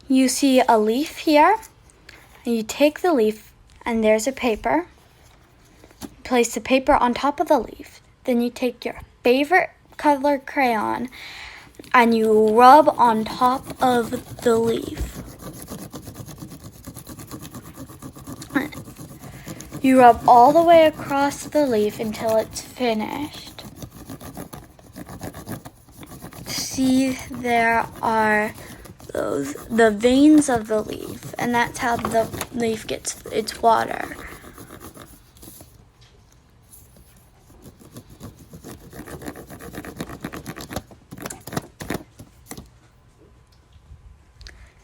You see a leaf here, and you take the leaf, and there's a paper. Place the paper on top of the leaf. Then you take your favorite color crayon and you rub on top of the leaf. You rub all the way across the leaf until it's finished. See, there are the veins of the leaf, and that's how the leaf gets its water.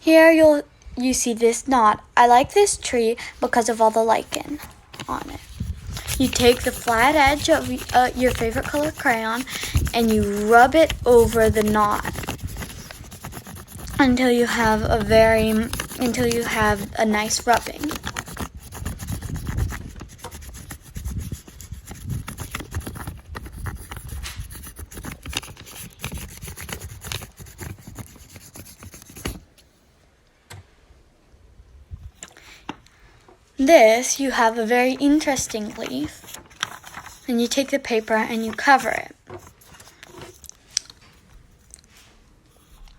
Here you see this knot. I like this tree because of all the lichen on it. You take the flat edge of your favorite color crayon and you rub it over the knot until you have a nice rubbing. This, you have a very interesting leaf, and you take the paper and you cover it.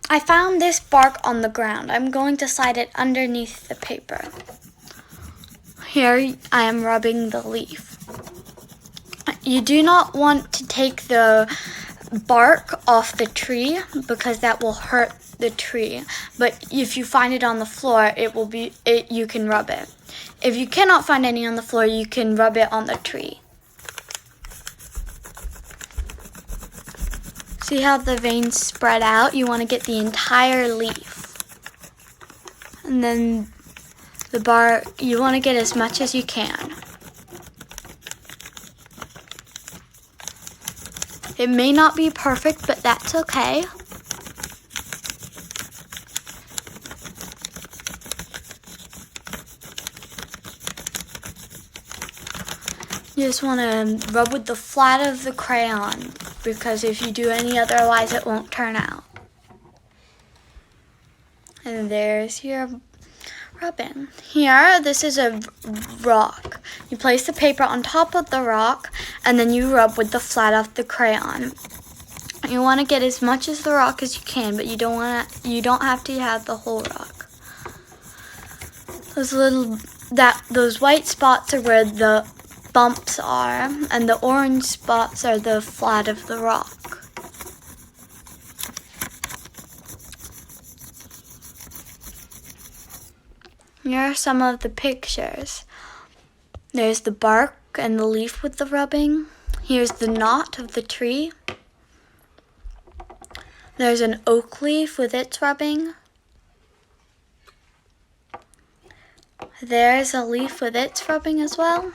I found this bark on the ground. I'm going to slide it underneath the paper. Here I am rubbing the leaf. You do not want to take the bark off the tree because that will hurt the tree. But if you find it on the floor, you can rub it. If you cannot find any on the floor, you can rub it on the tree. See how the veins spread out? You want to get the entire leaf. And then the bark, you want to get as much as you can. It may not be perfect, but that's okay. You just want to rub with the flat of the crayon because if you do any otherwise it won't turn out. And there's your rubbing. Here, this is a rock. You place the paper on top of the rock and then you rub with the flat of the crayon. You want to get as much as the rock as you can, but you don't have to have the whole rock. Those white spots are where the bumps are, and the orange spots are the flat of the rock. Here are some of the pictures. There's the bark and the leaf with the rubbing. Here's the knot of the tree. There's an oak leaf with its rubbing. There's a leaf with its rubbing as well.